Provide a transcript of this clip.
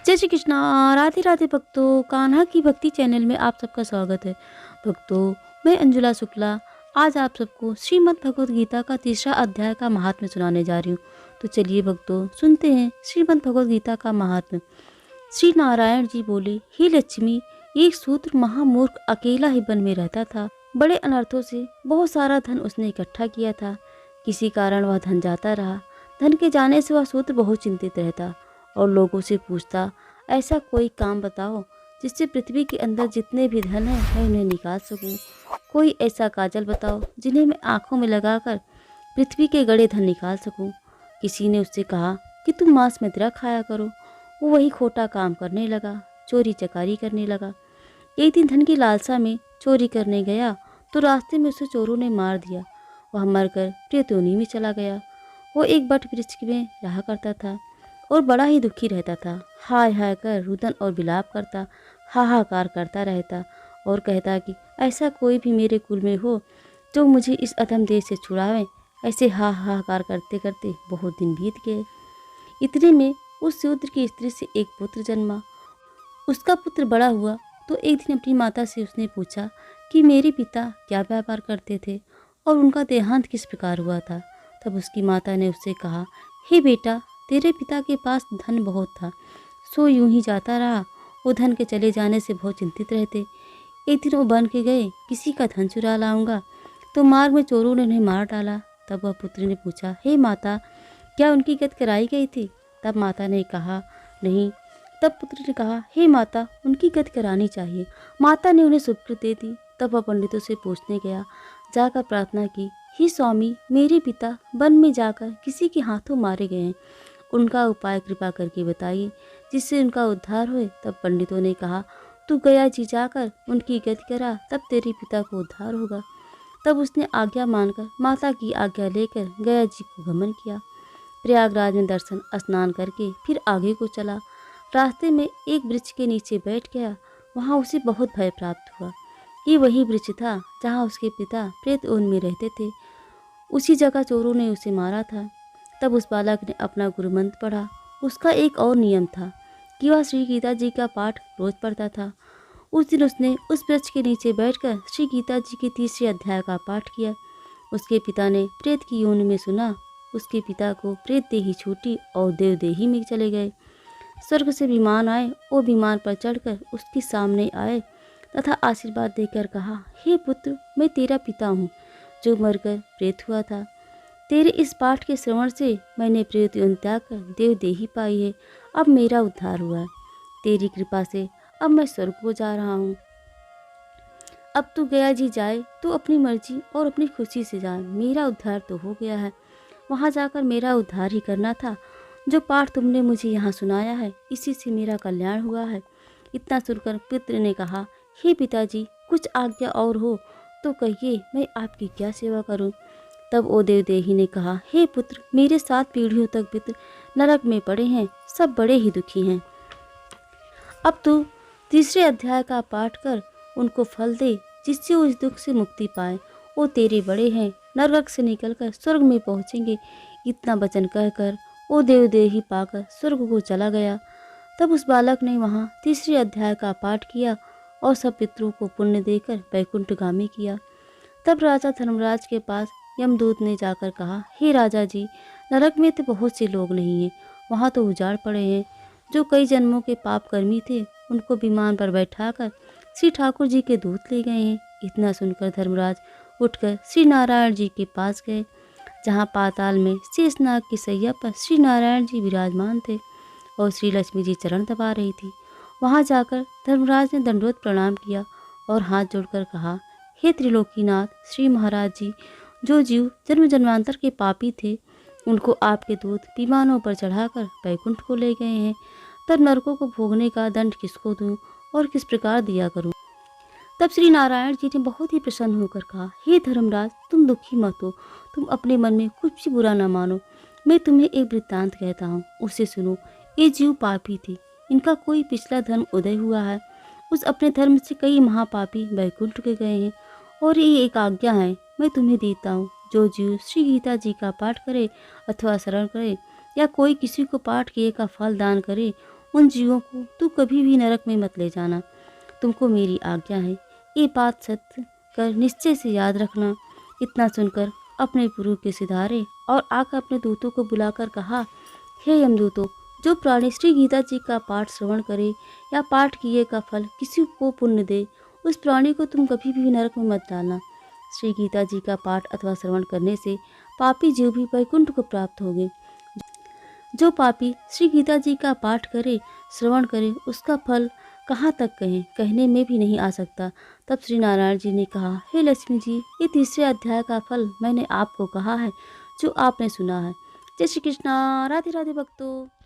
जय श्री कृष्णा। राधे राधे भक्तों, कान्हा की भक्ति चैनल में आप सबका स्वागत है। भक्तों, मैं अंजुला शुक्ला आज आप सबको श्रीमद् भगवद गीता का तीसरा अध्याय का महात्म्य सुनाने जा रही हूँ। तो चलिए भक्तों, सुनते हैं श्रीमद् भगवद गीता का महात्म्य। श्री नारायण जी बोले, हे लक्ष्मी, एक शूद्र महामूर्ख अकेला ही वन में रहता था। बड़े अनर्थों से बहुत सारा धन उसने इकट्ठा किया था। किसी कारण वह धन जाता रहा। धन के जाने से वह शूद्र बहुत चिंतित रहता और लोगों से पूछता, ऐसा कोई काम बताओ जिससे पृथ्वी के अंदर जितने भी धन है मैं उन्हें निकाल सकूं। कोई ऐसा काजल बताओ जिन्हें मैं आंखों में लगाकर पृथ्वी के गड़े धन निकाल सकूं। किसी ने उससे कहा कि तुम मांस मदिरा खाया करो। वो वही खोटा काम करने लगा, चोरी चकारी करने लगा। एक दिन धन की लालसा में चोरी करने गया तो रास्ते में उसे चोरों ने मार दिया। वह मरकर प्रेतयोनि में चला गया। वो एक बट वृक्ष में रहा करता था और बड़ा ही दुखी रहता था। हाय हाय कर रुदन और विलाप करता, हाहाकार करता रहता और कहता कि ऐसा कोई भी मेरे कुल में हो जो मुझे इस अधम देश से छुड़ावे। ऐसे हाहाकार करते करते बहुत दिन बीत गए। इतने में उस शूद्र की स्त्री से एक पुत्र जन्मा। उसका पुत्र बड़ा हुआ तो एक दिन अपनी माता से उसने पूछा कि मेरे पिता क्या व्यापार करते थे और उनका देहांत किस प्रकार हुआ था। तब उसकी माता ने उससे कहा, हे बेटा, तेरे पिता के पास धन बहुत था, सो यूं ही जाता रहा। वो धन के चले जाने से बहुत चिंतित रहते। एक दिन वो बन के गए, किसी का धन चुरा लाऊंगा, तो मार्ग में चोरों ने उन्हें मार डाला। तब वह पुत्र ने पूछा, हे माता, क्या उनकी गत कराई गई थी? तब माता ने कहा, नहीं। तब पुत्र ने कहा, हे माता, उनकी गत करानी चाहिए। माता ने उन्हें सुकृत दे दी। तब वह पंडितों से पूछने गया, जाकर प्रार्थना की, हे स्वामी, मेरे पिता वन में जाकर किसी के हाथों मारे गए हैं, उनका उपाय कृपा करके बताइए जिससे उनका उद्धार होए। तब पंडितों ने कहा, तू गया जी जाकर उनकी गति करा, तब तेरे पिता को उद्धार होगा। तब उसने आज्ञा मानकर माता की आज्ञा लेकर गया जी को गमन किया। प्रयागराज में दर्शन स्नान करके फिर आगे को चला। रास्ते में एक वृक्ष के नीचे बैठ गया। वहाँ उसे बहुत भय प्राप्त हुआ। ये वही वृक्ष था जहाँ उसके पिता प्रेत योनि में रहते थे। उसी जगह चोरों ने उसे मारा था। तब उस बालक ने अपना गुरुमंत्र पढ़ा। उसका एक और नियम था कि वह श्री गीता जी का पाठ रोज पढ़ता था। उस दिन उसने उस वृक्ष के नीचे बैठकर श्री गीता जी के तीसरे अध्याय का पाठ किया। उसके पिता ने प्रेत की योनि में सुना। उसके पिता को प्रेत देही छूटी और देवदेही में चले गए। स्वर्ग से विमान आए और विमान पर चढ़कर उसके सामने आए तथा आशीर्वाद देकर कहा, हे पुत्र, मैं तेरा पिता हूँ जो मरकर प्रेत हुआ था। तेरे इस पाठ के श्रवण से मैंने प्रेत योनि त्याग कर देवदेही पाई है। अब मेरा उद्धार हुआ है। तेरी कृपा से अब मैं स्वर्ग को जा रहा हूँ। अब तू गया जी जाए तो अपनी मर्जी और अपनी खुशी से जा। मेरा उद्धार तो हो गया है। वहाँ जाकर मेरा उद्धार ही करना था। जो पाठ तुमने मुझे यहाँ सुनाया है, इसी से मेरा कल्याण हुआ है। इतना सुनकर पुत्र ने कहा, हे पिताजी, कुछ आज्ञा और हो तो कहिए, मैं आपकी क्या सेवा करूं। तब ओ देवदेही ने कहा, हे पुत्र, मेरे 7 पीढ़ियों तक पितृ नरक में पड़े हैं, सब बड़े ही दुखी हैं। अब तू तीसरे अध्याय का पाठ कर उनको फल दे जिससे वो इस दुख से मुक्ति पाए। वो तेरे बड़े हैं, नरक से निकलकर स्वर्ग में पहुँचेंगे। इतना वचन कहकर वो देवदेही पाकर स्वर्ग को चला गया। तब उस बालक ने वहाँ तीसरे अध्याय का पाठ किया और सब पितरों को पुण्य देकर वैकुंठगामी किया। तब राजा धर्मराज के पास यमदूत ने जाकर कहा, हे राजा जी, नरक में तो बहुत से लोग नहीं हैं, वहाँ तो उजाड़ पड़े हैं। जो कई जन्मों के पाप कर्मी थे उनको विमान पर बैठाकर श्री ठाकुर जी के दूत ले गए हैं। इतना सुनकर धर्मराज उठकर श्री नारायण जी के पास गए, जहाँ पाताल में शेषनाग की सैया पर श्री नारायण जी विराजमान थे और श्री लक्ष्मी जी चरण दबा रही थी। वहाँ जाकर धर्मराज ने दंडवत प्रणाम किया और हाथ जोड़कर कहा, हे त्रिलोकीनाथ श्री महाराज जी, जो जीव जन्म जन्मांतर के पापी थे उनको आपके दूत विमानों पर चढ़ाकर वैकुंठ को ले गए हैं। तब नरकों को भोगने का दंड किसको दूं और किस प्रकार दिया करूं। तब श्री नारायण जी ने बहुत ही प्रसन्न होकर कहा, हे धर्मराज, तुम दुखी मत हो, तुम अपने मन में कुछ भी बुरा न मानो। मैं तुम्हें एक वृत्तांत कहता हूँ, उसे सुनो। ये जीव पापी थे, इनका कोई पिछला धर्म उदय हुआ है। उस अपने धर्म से कई महापापी वैकुंठ के गए हैं और ये एक आज्ञा है मैं तुम्हें देता हूँ। जो जीव श्री गीता जी का पाठ करे अथवा शरण करे या कोई किसी को पाठ किए का फल दान करे, उन जीवों को तू कभी भी नरक में मत ले जाना। तुमको मेरी आज्ञा है, ये बात सत्य कर निश्चय से याद रखना। इतना सुनकर अपने गुरु के सिधारे और आकर अपने दूतों को बुलाकर कहा, हे यमदूतों, जो प्राणी श्री गीता जी का पाठ श्रवण करे या पाठ किए का फल किसी को पुण्य दे, उस प्राणी को तुम कभी भी नरक में मत डालना। श्री गीता जी का पाठ अथवा श्रवण करने से पापी जीव भी वैकुंठ को प्राप्त होंगे। जो पापी श्री गीता जी का पाठ करे, श्रवण करे, उसका फल कहाँ तक कहें, कहने में भी नहीं आ सकता। तब श्री नारायण जी ने कहा, हे लक्ष्मी जी, ये तीसरे अध्याय का फल मैंने आपको कहा है, जो आपने सुना है। जय श्री कृष्णा। राधे राधे भक्तों।